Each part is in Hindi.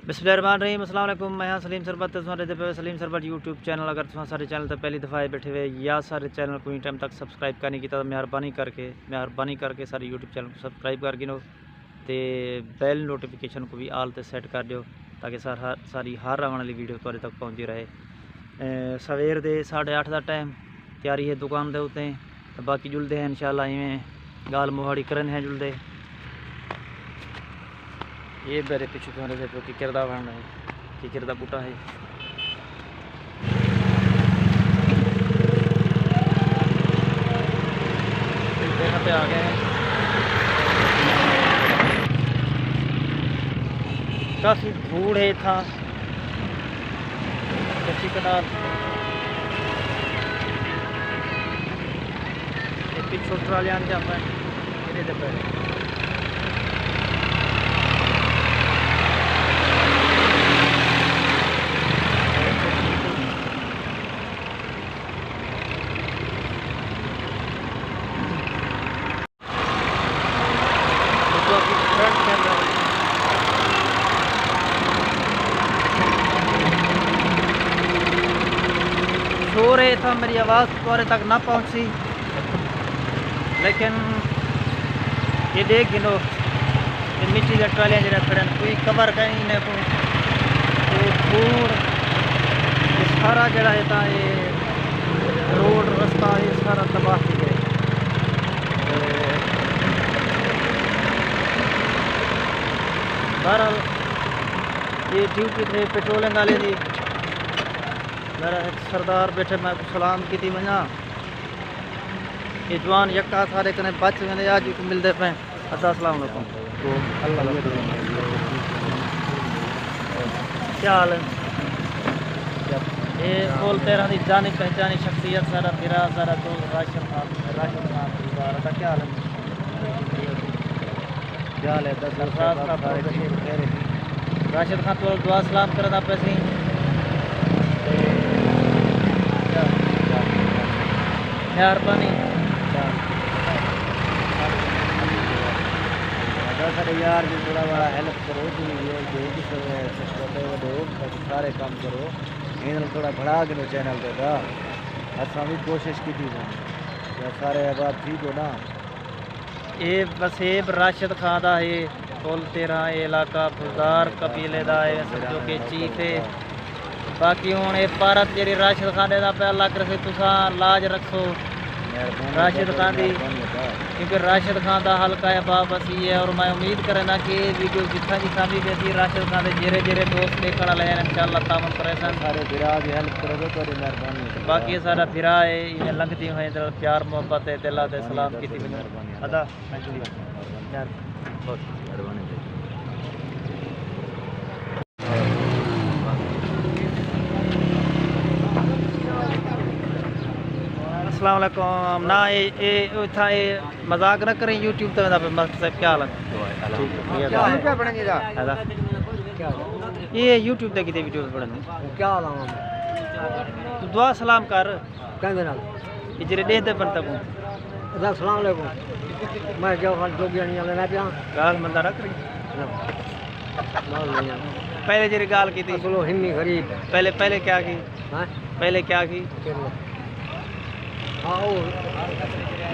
बिस्मिल्लाहिर्रहमानिर्रहीम। अस्सलाम वालेकुम। मैं हाँ सलीम सरबत पे सलीम सरबत यूट्यूब चैनल। अगर तुम सारे चैनल तो पहली दफ़ा बैठे हुए या सारे चैनल को टाइम तक सब्सक्राइब करने की तो मेहरबानी करके सारे यूट्यूब चैनल को सब्सक्राइब कर गिनो तो बैल नोटिफिकेशन को भी आल ते सैट कर दो ताकि सारी हर आने वाली वीडियो तुहाडे तक पहुँचती रहे। सवेर दे 8:30 का टाइम तैयारी है दुकान के उत्ते, बाकी जुलते हैं इंशाल्लाह इवें गाल मोहाड़ी करन है जुलते। ये मेरे पीछे तुम्हारे से किकर का बन है, किकर का बूटा है। यहाँ पे आ गए हैं, काफ़ी धूड़ है था कच्ची कनाल। पिछो ट्रालियां जाता है शोर है था, मेरी आवाज़ तुम्हारे तक ना पहुंची, लेकिन ये देख गिनो ये मिट्टी के ट्रालियां जो खड़े कोई कवर कहीं ने को धूड़ सारा जरा है ये रोड रास्ता ये सारा तबाह हो गए। बहरहाल ये ड्यूटी थे पेट्रोलिंग वाले की, मेरा एक सरदार बैठे मैं सलाम की वजा। ये जवान यक्का सारे कने बच गए आज भी मिलते पे। अस्सलाम वालेकुम। क्या हाल है? ये बोल तेरा दी जानी पहचानी शख्सियत सारा फिरा सारा दोस्त राशिद खान परिवार का क्या हाल है? क्या हाल है? राशिद खान तो दुआ सलाम करना पैसे मेहरबानी सारे यार जो थोड़ा बड़ा हेल्प करो जो सारे काम करो इन थोड़ा बढ़ा के चैनल पे असा भी कोशिश की थी सारे बात ठीक हो ना। ये वसेब राशिद खान का है कुल 13 इलाका फुलदार कबीले का है समझो कि चीफ है। बाकी हूँ ये भारत जी राशिद खान का पे अल्लाह करे तुसा लाज रखो राशिद खान की, क्योंकि राशिद खान का हल्का है बाबसी है। और मैं उम्मीद करना कि वीडियो जितना जितना भी बेसी राशिद खान के जेरे जेरे दोस्त देखने वाले हैं इंशाल्लाह तामन परेशान सारे फिरा की हेल्प करोगे तो मेहरबानी। बाकी सारा फिरा है इवें लंघती हुए प्यार मोहब्बत है दिला दे सलाम की मेहरबानी अदा यार बहुत मेहरबानी। अस्सलाम वालेकुम। ना ये था ये मजाक ना करें यूट्यूब पे मस्त साहब क्या हाल है? ये यूट्यूब पे कितने वीडियो पढ़ने क्या हाल है? तू दुआ सलाम कर ये जरे दे बनता को। अस्सलाम वालेकुम। मैं क्या हाल जोगियानी वाले ना पिया गाल बंदा रख रही पहले जरी गाल की थी बोलो हिन्नी गरीब पहले क्या की? पहले क्या की?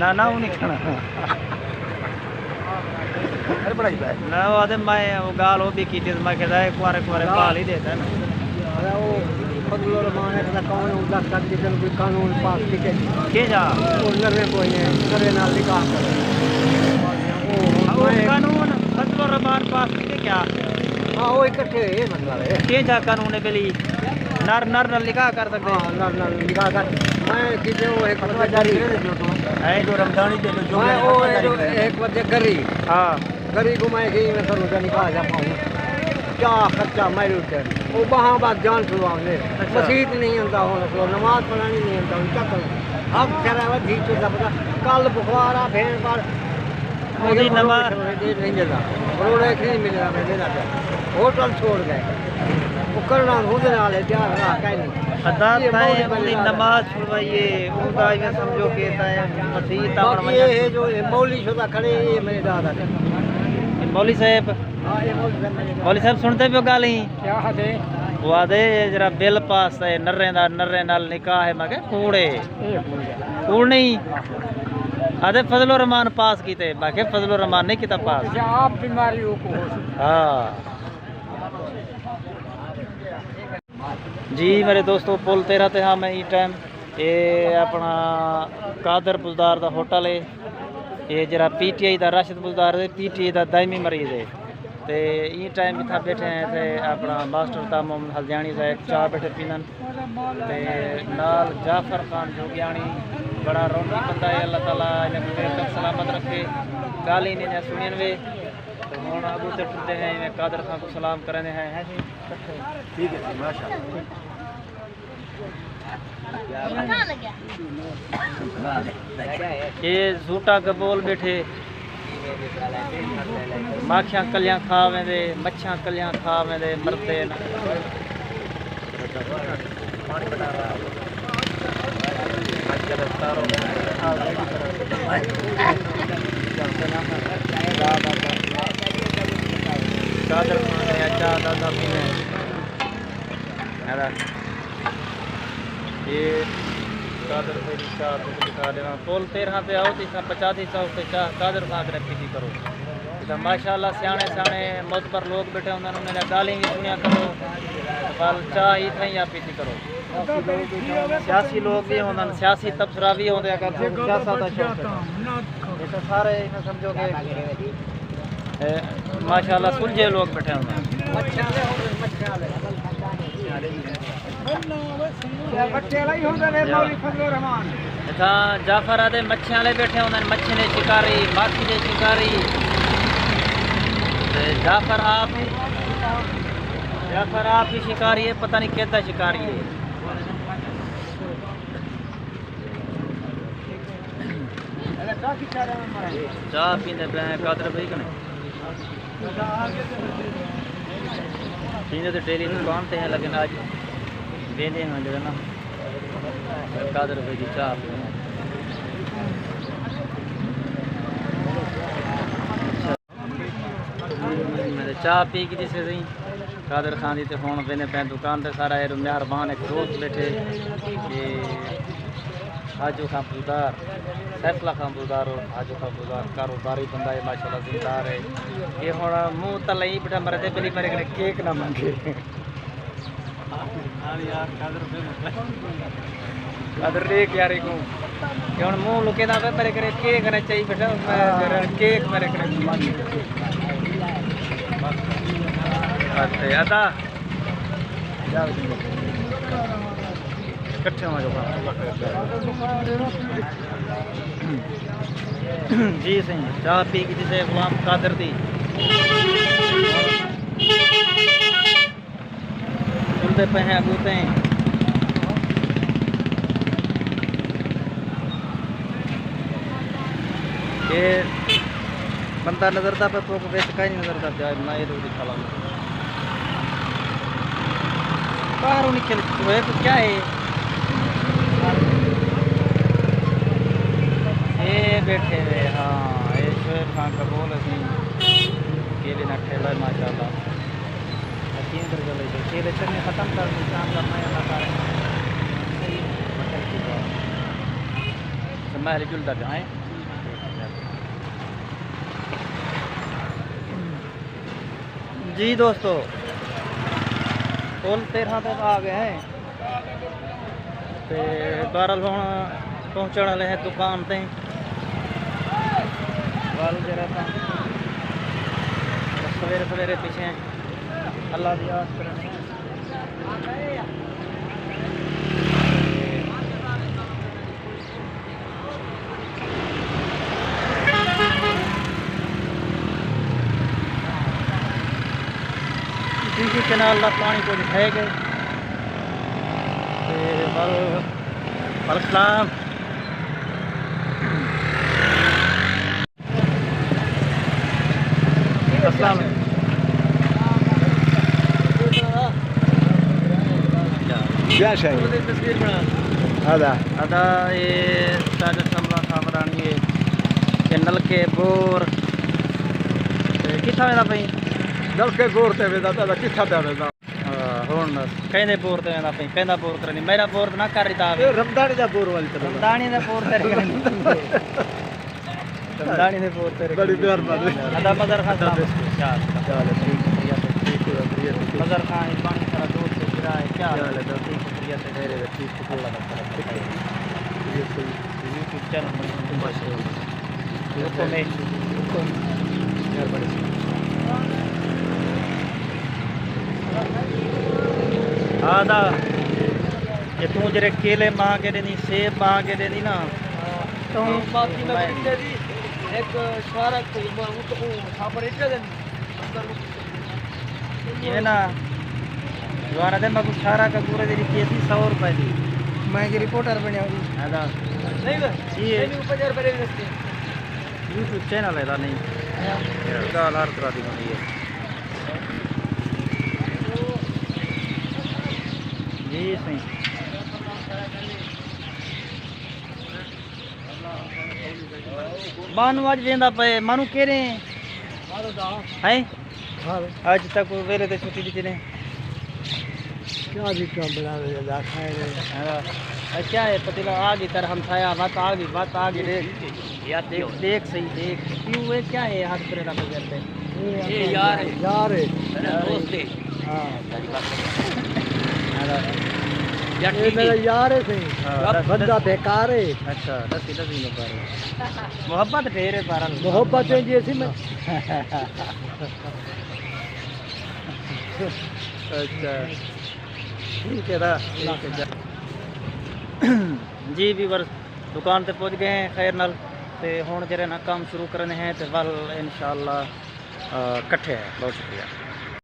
ना ना वो नहीं खाना ना वो आदे मैं वो गाल वो भी की थी मैं कहता है कुआरे बाल ही देता है ना। अरे वो फजलुर रहमान है कौन उदा कर दिया कोई कानून पास के जा वो नरे कोई है करे ना लिखा वो कानून फजलुर रहमान पास के क्या? हां वो इकट्ठे है मतलब है के जा कानून है पहले नर लिखा कर सकते हैं। नर लिखा कर मैं किसे वो एक फतवा जारी है जो रमजानी दे जो मैं वो एक बजे करी हां करी को मैं गई मैं करूं जा निकाल जा पाऊं क्या खर्चा मैं उठे वो वहां बात जान छुड़वाने मस्जिद नहीं होता हो नमाज पढ़ानी नहीं होता उनका कल अब चला धी तो पता कल बुखार आ भेड़ पर मुझे नमाज नहीं मिला रोड एक नहीं मिला मैं देना होटल छोड़ गए वो करना होने वाले ध्यान रहा कहीं अदा ताए अपनी नमाज छुड़वाइए उनका ये समझो कि ताए मसीह ता ये है जो मौली शुदा खड़े ये मेरे दादा मौली साहब मौलवी साहब सुनते पियो गाल ही क्या है वो आदे जरा बिल पास है नर्रे नाल निकाह है मैं कूड़े कूड़ नहीं आदे फजलो रहमान पास कीते मैं फजलो रहमान नहीं किता पास आप बीमारियों को हाँ जी मेरे दोस्तों पुल 13 ते हाँ मैं ई टाइम ये अपना कादर बुजदार दा होटल है ये जरा PTI दा राशिद बुजदार है PTI दा दायमी मरीज है ते ई टाइम इतना बैठे हैं थे अपना मास्टर ता मोहम्मद हल्दियानी साहब चाह बैठे पीनन ते नाल जाफर खान जोगियानी बड़ा रौनक बंदा है अल्लाह ताला इन्हें तक सलामत रखे गाली ने सुनियन वे तो हम अबू से टुरते हैं इन्हें कादर खान को सलाम करने हैं ठीक है माशाल्लाह ये झूठा गबोल बैठे माखियां कलियां खा वेंदे मच्छियां कलियां खा वेंदे मरते न कादर खान अच्छा दादा पीने ये कादर भाई चाह तो दिखा देना पुल 13 पे आओ तो 50 चौक पे चाह कादर खान रखी थी करो तो माशाल्लाह सियाने सियाने मोतबर लोग बैठे होंगे उन्होंने गाली भी सुनिया करो बल चाह ही थी या पीती करो सियासी लोग भी होंगे सियासी तबसरा भी होंगे तो सारे इन्हें समझो कि माशाल्लाह सुलझे लोग बैठे होंगे अच्छा जाफर आदे मच्छी वाले बैठे होंगे मच्छी ने शिकारी माखी ने शिकारी जाफर आप ही शिकारी है पता नहीं कहता शिकारी है चाह पीने पे कादर भाई कने पीने तो डेली दुकान पे हैं लेकिन आज वेंदे हैं जो ना कादर भाई की चाह मेरे चाह पी की जिसे सही कादर खान दी ते फोन वेंदे पे दुकान पे सारा ये मेहरबान एक दोस्त बैठे ये आजो खां बुलदार फैसला खां बुलदार और आजो खां बुलदार कारोबारी बंदा है माशाल्लाह जिंदार है ये हुण मुंह तले ही बेटा मरदे पहली मेरे कने केक ना मांगे यार कादर देख यार को ये हुण मुंह लुके दा पे मेरे कने केक ना चाहिए बेटा मैं केक मेरे कने मांगे अच्छा अदा इकट्ठे हो जी सही चाह पी की जिसे गुलाम कादर दी चलते पे हैं अगूते ये बंदा नजरता पे तो वेच का ही नहीं नजरता जाए ना ये तो दिखा ला बाहर निकल तो क्या है ये बैठे हुए हाँ ये शोएब खान का बोल केले ना ठेला माशाल्लाह केंद्र चले केले चलने ख़त्म कर काम करना है ना मैं जुलता जाए जी दोस्तों पुल 13 तक आ गए हैं तो बहरहाल हम पहुँचने वाले हैं दुकान पे जरा सवेरे सवेरे पीछे अल्लाह की आस करें किसी कैनाल का पानी को दिखाए गए सलाम अस्सलाम क्या चाहिए तस्वीर बना आधा ये ताजा समला सामरानी ये नलके बोर कितना मेरा भाई नलके बोर ते वेंदा त किथा ते वेंदा ਹੁਣ ਕਹਿੰਦੇ ਬੋਰ ਤੇ ਆਂਦਾ ਪਈ ਕਹਿੰਦਾ ਬੋਰ ਕਰਨੀ ਮੇਰਾ ਬੋਰ ਨਾ ਕਰ ਰਿਦਾ ਇਹ ਰਮਦਾਨੀ ਦਾ ਬੋਰ ਵਾਲੀ ਤਰ੍ਹਾਂ ਰਮਦਾਨੀ ਦਾ ਬੋਰ ਤੇ ਰਮਦਾਨੀ ਦੇ ਬੋਰ ਤੇ ਬੜੀ ਮਿਹਰਬਾਨੀ ਅਦਾ ਮਜ਼ਰ ਖਾਨ चल ठीक मज़र खान पानी सारा दूर से गिरा है क्या हाल है ठीक शुक्रिया से मेरे ठीक अल्लाह का ये कोई यूट्यूब चैनल बस रुको मैं आदा ये तू जरे केले मां के देनी सेब मां के देनी ना तो बाकी मैं एक सारा कोई मैं तो छापर इतने देनी ये ना द्वारा दे मैं सारा का पूरे दिन की 100 रुपए दी मैं की रिपोर्टर बने होगी आदा नहीं ये 50 रुपए देते यूट्यूब चैनल है नहीं गाल हर तरह दी होनी है जी सही मानू आज वेंदा पे मानू कह रहे हैं आज तक वेले ते छुट्टी दी ने क्या भी काम बना रहे जा खाए रहे क्या है पतीला आगे तर हम खाया बात आगे देख यार देख सही देख क्यों है क्या है हाथ प्रेरणा पे करते ये यार है दोस्त है हां सारी बात यार ये मेरा यार है सही बंदा बेकार है अच्छा दसी नो पर मोहब्बत ढेर है पारा मोहब्बत है जैसी मैं अच्छा ठीक है ना जी भी वर्ष दुकान पे पहुंच गए हैं खैर नाल ते हुण जरे ना काम शुरू करने हैं ते वल इंशाअल्लाह इकट्ठे है बहुत शुक्रिया।